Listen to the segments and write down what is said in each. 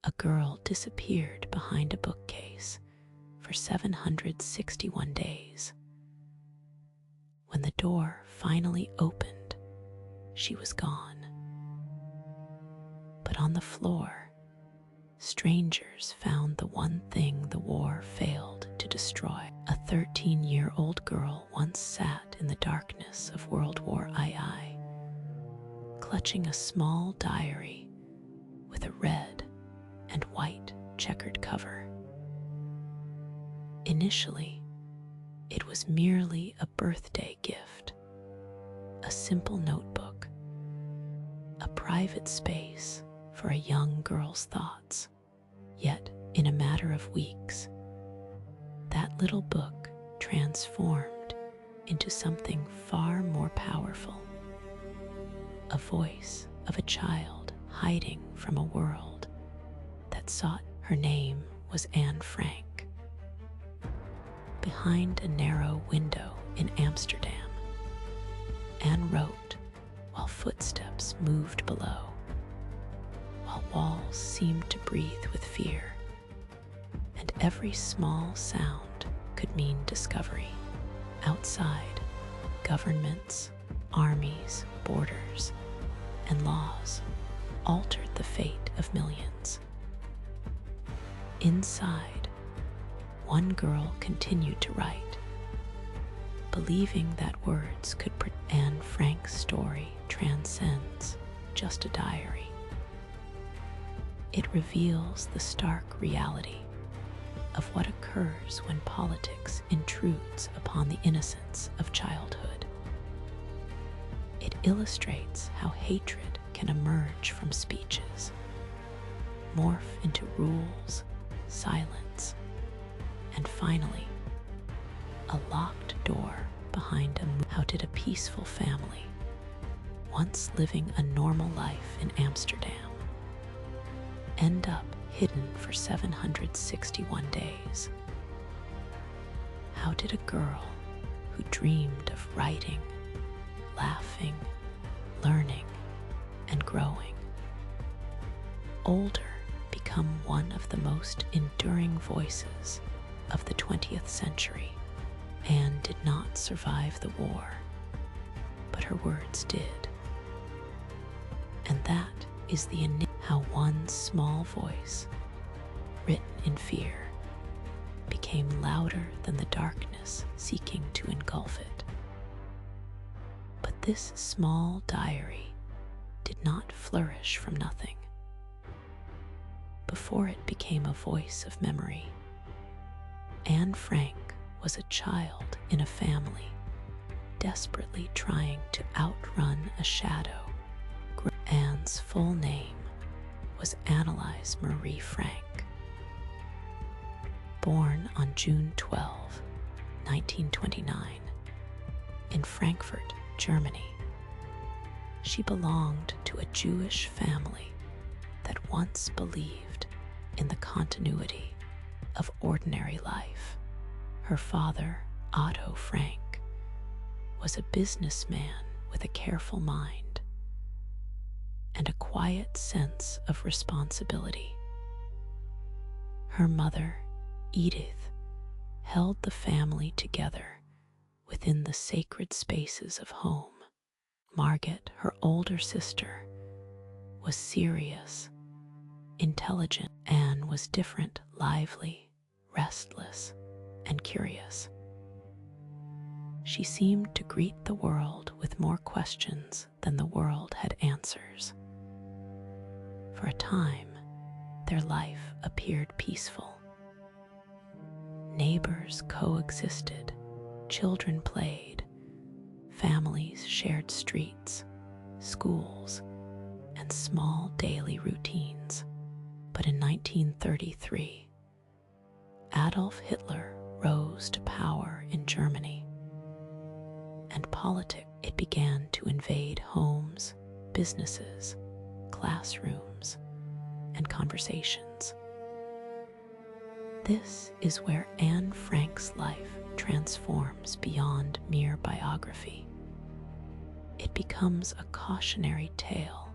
A girl disappeared behind a bookcase for 761 days. When the door finally opened, she was gone. But on the floor, strangers found the one thing the war failed to destroy. A 13-year-old girl once sat in the darkness of World War II, clutching a small diary with a red and white checkered cover. Initially, it was merely a birthday gift, a simple notebook, a private space for a young girl's thoughts. Yet, in a matter of weeks, that little book transformed into something far more powerful. A voice of a child hiding from a world that sought. Her name was Anne Frank. Behind a narrow window in Amsterdam, Anne wrote while footsteps moved below, while walls seemed to breathe with fear, and every small sound could mean discovery. Outside, governments, armies, borders, and laws altered the fate of millions. Inside, one girl continued to write, believing that words could protect. Anne Frank's story transcends just a diary. It reveals the stark reality of what occurs when politics intrudes upon the innocence of childhood. It illustrates how hatred can emerge from speeches, morph into rules, silence, and finally, a locked door behind a. How did a peaceful family, once living a normal life in Amsterdam, end up hidden for 761 days? How did a girl who dreamed of writing, laughing, learning, and growing, older, become one of the most enduring voices of the 20th century? Anne did not survive the war, but her words did. And that is how one small voice, written in fear, became louder than the darkness seeking to engulf it. But this small diary did not flourish from nothing. Before it became a voice of memory, Anne Frank was a child in a family desperately trying to outrun a shadow. Anne's full name was Anneliese Marie Frank. Born on June 12, 1929, in Frankfurt, Germany, she belonged to a Jewish family that once believed in the continuity of ordinary life. Her father, Otto Frank, was a businessman with a careful mind and a quiet sense of responsibility. Her mother, Edith, held the family together within the sacred spaces of home. Margit, her older sister, was serious, intelligent. Anne was different, lively, restless, and curious. She seemed to greet the world with more questions than the world had answers. For a time, their life appeared peaceful. Neighbors coexisted, children played, families shared streets, schools, and small daily routines. But in 1933, Adolf Hitler rose to power in Germany, and politics. It began to invade homes, businesses, classrooms, and conversations. This is where Anne Frank's life transforms beyond mere biography. It becomes a cautionary tale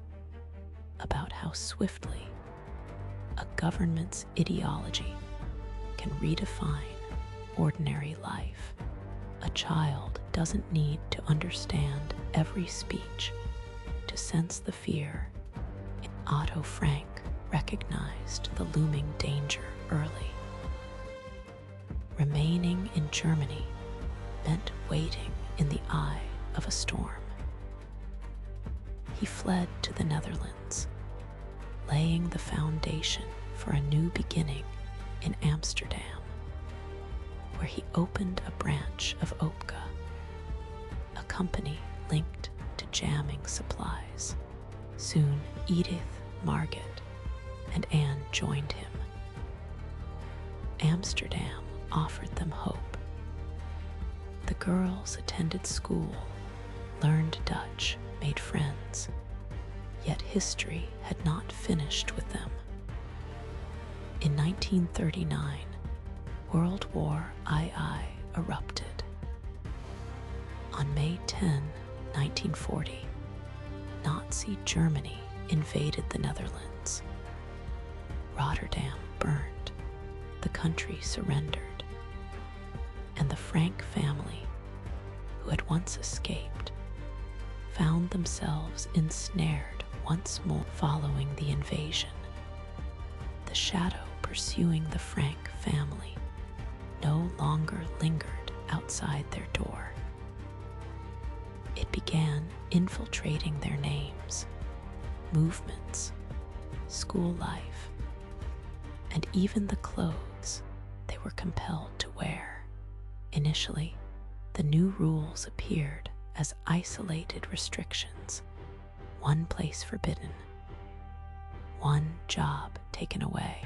about how swiftly a government's ideology can redefine ordinary life. A child doesn't need to understand every speech to sense the fear. Otto Frank recognized the looming danger early. Remaining in Germany meant waiting in the eye of a storm. He fled to the Netherlands, laying the foundation for a new beginning in Amsterdam, where he opened a branch of Opka, a company linked to jamming supplies. Soon, Edith, Margit, and Anne joined him. Amsterdam offered them hope. The girls attended school, learned Dutch, made friends, yet history had not finished with them. In 1939, World War II erupted. On May 10, 1940, Nazi Germany invaded the Netherlands. Rotterdam burned, the country surrendered, and the Frank family, who had once escaped, found themselves ensnared once more. Following the invasion, the shadow pursuing the Frank family no longer lingered outside their door. It began infiltrating their names, movements, school life, and even the clothes they were compelled to wear. Initially, the new rules appeared as isolated restrictions, one place forbidden, one job taken away.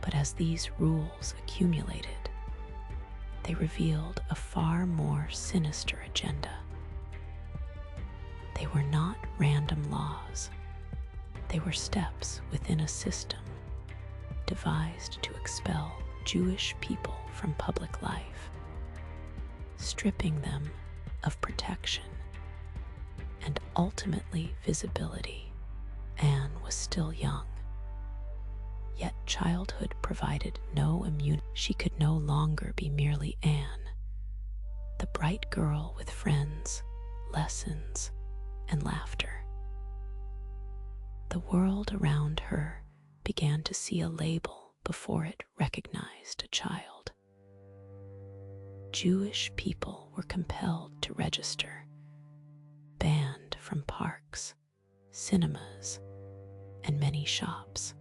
But as these rules accumulated, they revealed a far more sinister agenda. They were not random laws. They were steps within a system devised to expel Jewish people from public life, stripping them of protection and ultimately visibility. Anne was still young, yet childhood provided no immunity. She could no longer be merely Anne, the bright girl with friends, lessons, and laughter. The world around her began to see a label before it recognized a child. Jewish people were compelled to register, banned from parks, cinemas, and many shops.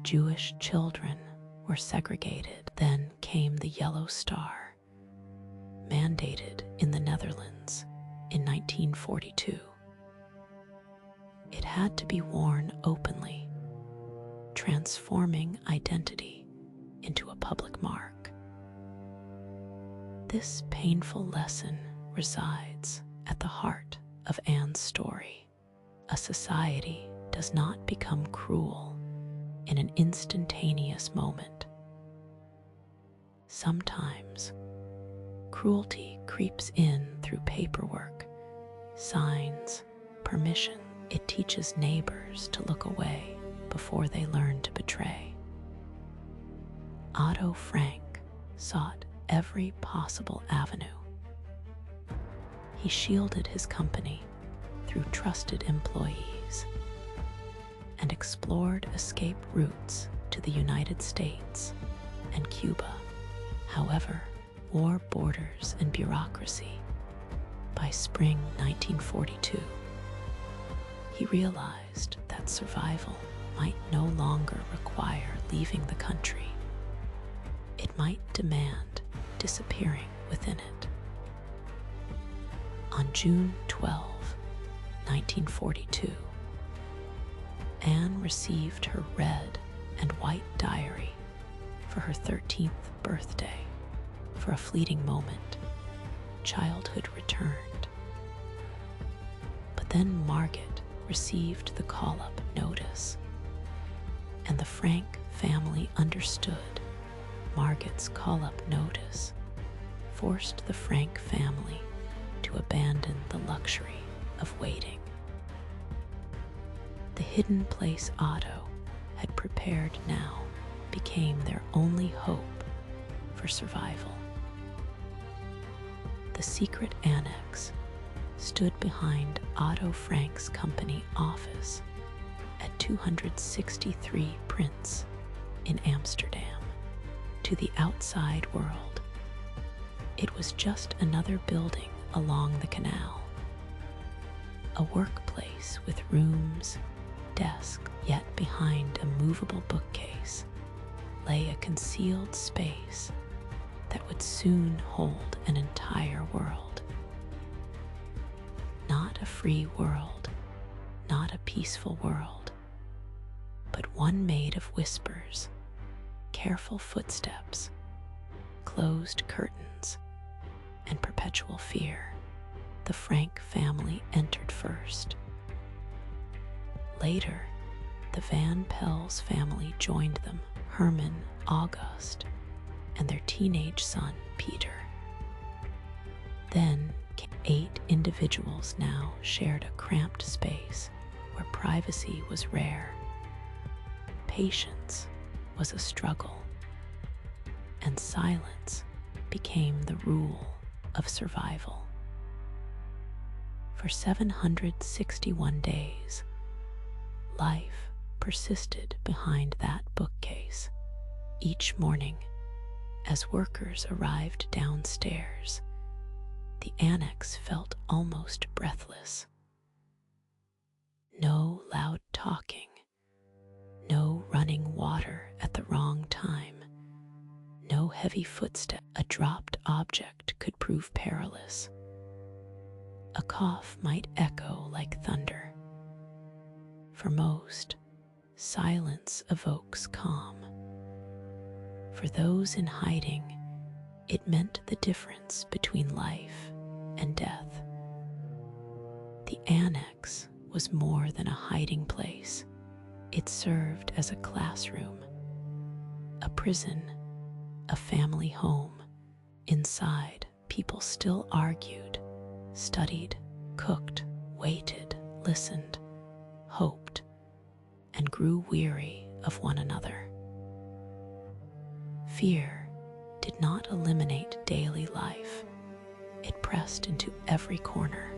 Jewish children were segregated. Then came the Yellow Star, mandated in the Netherlands in 1942. It had to be worn openly, transforming identity into a public mark. This painful lesson resides at the heart of Anne's story. A society does not become cruel in an instantaneous moment. Sometimes, cruelty creeps in through paperwork, signs, permission. It teaches neighbors to look away before they learn to betray. Otto Frank sought every possible avenue. He shielded his company through trusted employees and explored escape routes to the United States and Cuba. However, war, borders, and bureaucracy. By spring 1942, he realized that survival might no longer require leaving the country. It might demand disappearing within it. On June 12, 1942, Anne received her red and white diary for her 13th birthday. For a fleeting moment, childhood returned. But then Margit received the call-up notice, and the Frank family understood. Margit's call-up notice forced the Frank family to abandon the luxury of waiting. The hidden place Otto prepared now became their only hope for survival. The secret annex stood behind Otto Frank's company office at 263 Prince in Amsterdam. To the outside world, it was just another building along the canal, a workplace with rooms, desks, yet behind a movable bookcase lay a concealed space that would soon hold an entire world. Not a free world, not a peaceful world, but one made of whispers, careful footsteps, closed curtains, and perpetual fear. The Frank family entered first. Later, the Van Pels family joined them, Herman, August, and their teenage son, Peter. Then 8 individuals now shared a cramped space where privacy was rare. Patience was a struggle, and silence became the rule of survival. For 761 days, life persisted behind that bookcase. Each morning, as workers arrived downstairs, the annex felt almost breathless. No loud talking, no running water at the wrong time, no heavy footstep. A dropped object could prove perilous. A cough might echo like thunder. For most, silence evokes calm. For those in hiding, it meant the difference between life and death. The annex was more than a hiding place. It served as a classroom, a prison, a family home. Inside, people still argued, studied, cooked, waited, listened, hoped, and grew weary of one another. Fear did not eliminate daily life. It pressed into every corner.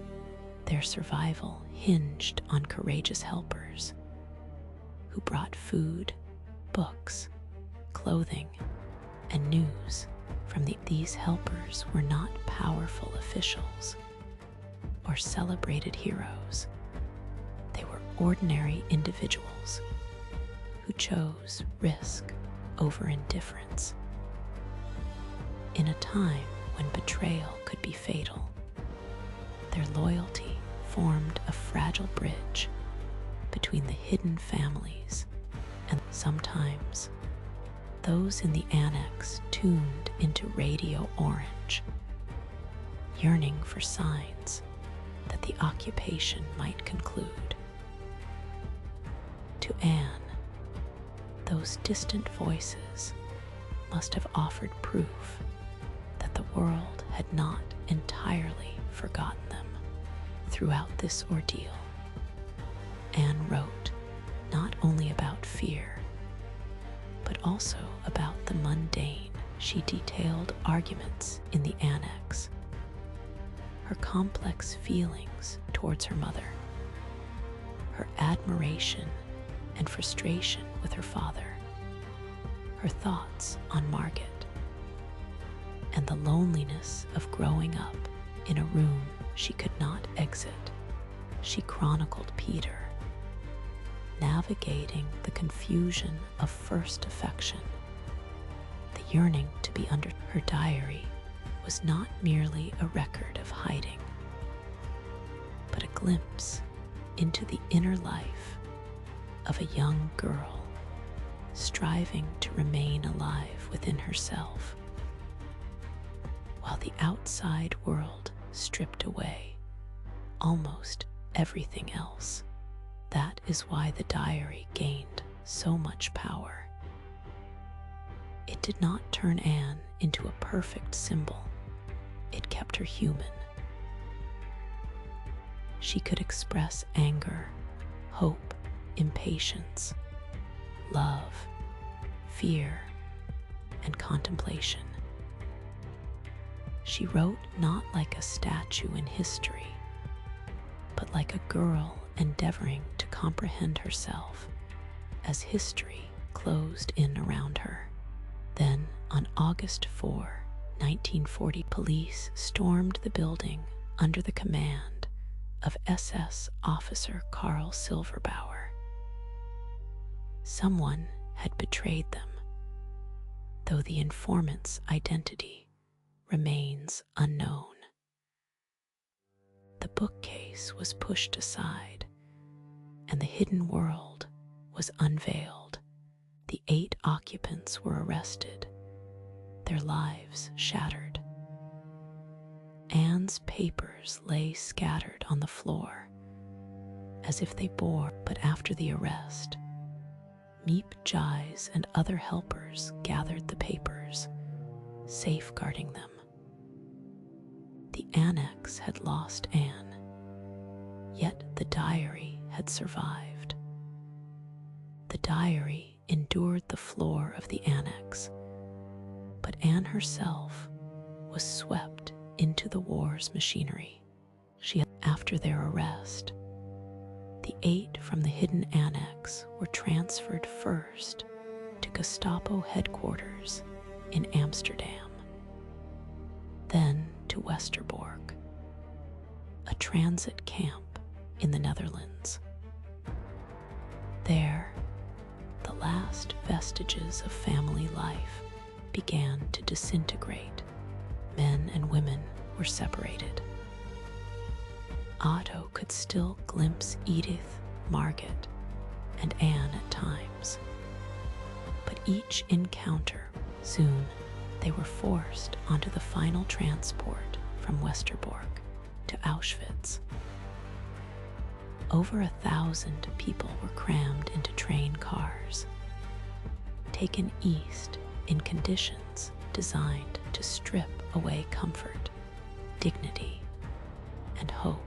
Their survival hinged on courageous helpers who brought food, books, clothing, and news from these helpers were not powerful officials or celebrated heroes. They were ordinary individuals who chose risk over indifference. In a time when betrayal could be fatal, their loyalty formed a fragile bridge between the hidden families, and sometimes those in the annex tuned into Radio Orange, yearning for signs that the occupation might conclude. To Anne, those distant voices must have offered proof that the world had not entirely forgotten them. Throughout this ordeal, Anne wrote not only about fear, but also about the mundane. She detailed arguments in the annex, her complex feelings towards her mother, her admiration and frustration with her father, her thoughts on Margit, and the loneliness of growing up in a room she could not exit. She chronicled Peter, navigating the confusion of first affection, the yearning to be under. Her diary was not merely a record of hiding, but a glimpse into the inner life of a young girl striving to remain alive within herself, while the outside world stripped away almost everything else. That is why the diary gained so much power. It did not turn Anne into a perfect symbol. It kept her human. She could express anger, hope, impatience, love, fear, and contemplation. She wrote not like a statue in history, but like a girl endeavoring to comprehend herself as history closed in around her. Then, on August 4, 1940, police stormed the building under the command of SS officer Karl Silberbauer. Someone had betrayed them, though the informant's identity remains unknown. The bookcase was pushed aside, and the hidden world was unveiled. The 8 occupants were arrested, their lives shattered. Anne's papers lay scattered on the floor, as if they bore. But after the arrest, Miep Jais and other helpers gathered the papers, safeguarding them. The annex had lost Anne, yet the diary had survived. The diary endured the floor of the annex, but Anne herself was swept into the war's machinery. After their arrest, the 8 from the hidden annex were transferred first to Gestapo headquarters in Amsterdam, then to Westerbork, a transit camp in the Netherlands. There, the last vestiges of family life began to disintegrate. Men and women were separated. Otto could still glimpse Edith, Margit, and Anne at times. But each encounter, soon they were forced onto the final transport from Westerbork to Auschwitz. Over 1,000 people were crammed into train cars, taken east in conditions designed to strip away comfort, dignity, and hope.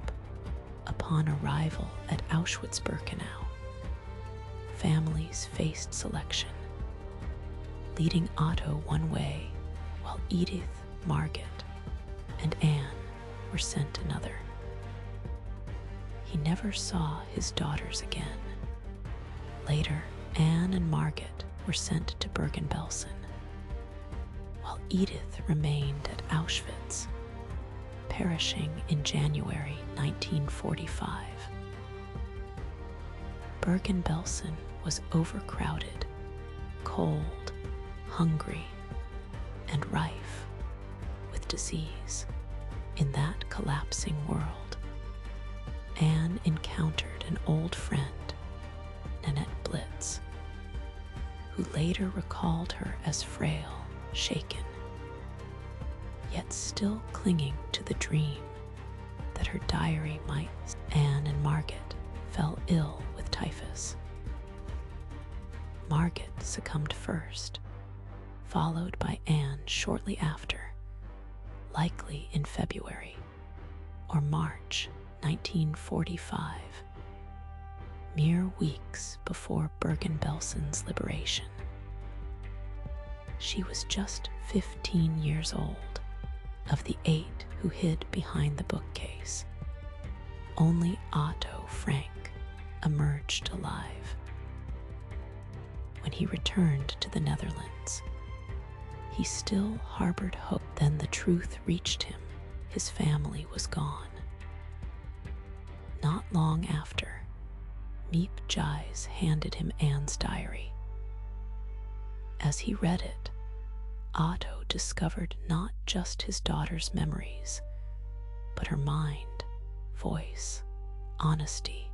Upon arrival at Auschwitz-Birkenau, families faced selection, leading Otto one way while Edith, Margit, and Anne were sent another. He never saw his daughters again. Later, Anne and Margit were sent to Bergen-Belsen, while Edith remained at Auschwitz, perishing in January 1945. Bergen-Belsen was overcrowded, cold, hungry, and rife with disease. In that collapsing world, Anne encountered an old friend, Nanette Blitz, who later recalled her as frail, shaken, yet still clinging to the dream that her diary might. Anne and Margit fell ill with typhus. Margit succumbed first, followed by Anne shortly after, likely in February or March 1945, mere weeks before Bergen-Belsen's liberation. She was just 15 years old. Of the 8 who hid behind the bookcase, only Otto Frank emerged alive. When he returned to the Netherlands, he still harbored hope. Then the truth reached him. His family was gone. Not long after, Miep Jais handed him Anne's diary. As he read it, Otto discovered not just his daughter's memories, but her mind, voice, honesty,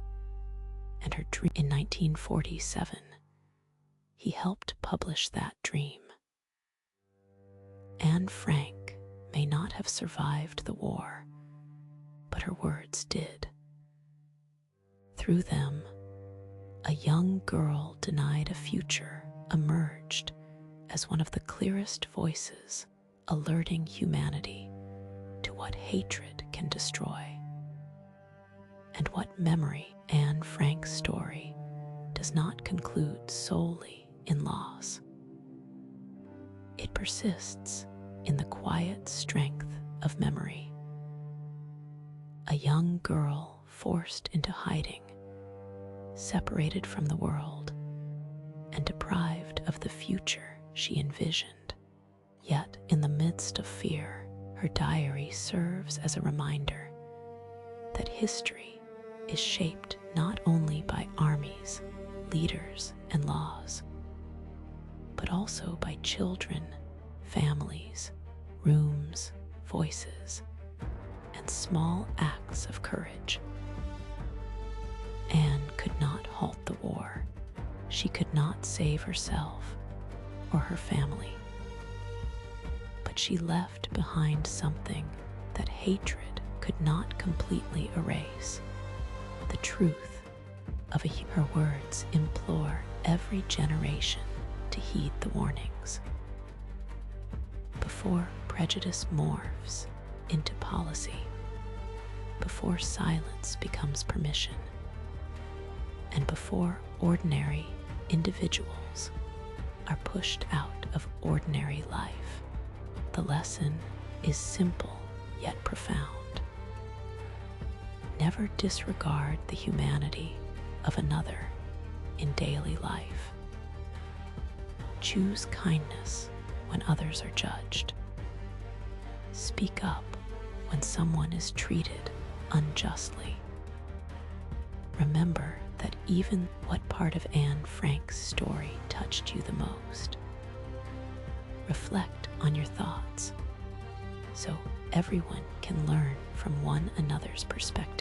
and her dream. In 1947, he helped publish that dream. Anne Frank may not have survived the war, but her words did. Through them, a young girl denied a future emerged as one of the clearest voices, alerting humanity to what hatred can destroy, and what memory. Anne Frank's story does not conclude solely in loss. It persists in the quiet strength of memory. A young girl forced into hiding, separated from the world, and deprived of the future she envisioned. Yet, in the midst of fear, her diary serves as a reminder that history is shaped not only by armies, leaders, and laws, but also by children, families, rooms, voices, and small acts of courage. Anne could not halt the war. She could not save herself or her family. But she left behind something that hatred could not completely erase: the truth of her words implore every generation to heed the warnings. Before prejudice morphs into policy, before silence becomes permission, and before ordinary individuals are pushed out of ordinary life, the lesson is simple yet profound. Never disregard the humanity of another in daily life. Choose kindness when others are judged. Speak up when someone is treated unjustly. Remember that even what part of Anne Frank's story touched you the most. Reflect on your thoughts so everyone can learn from one another's perspective.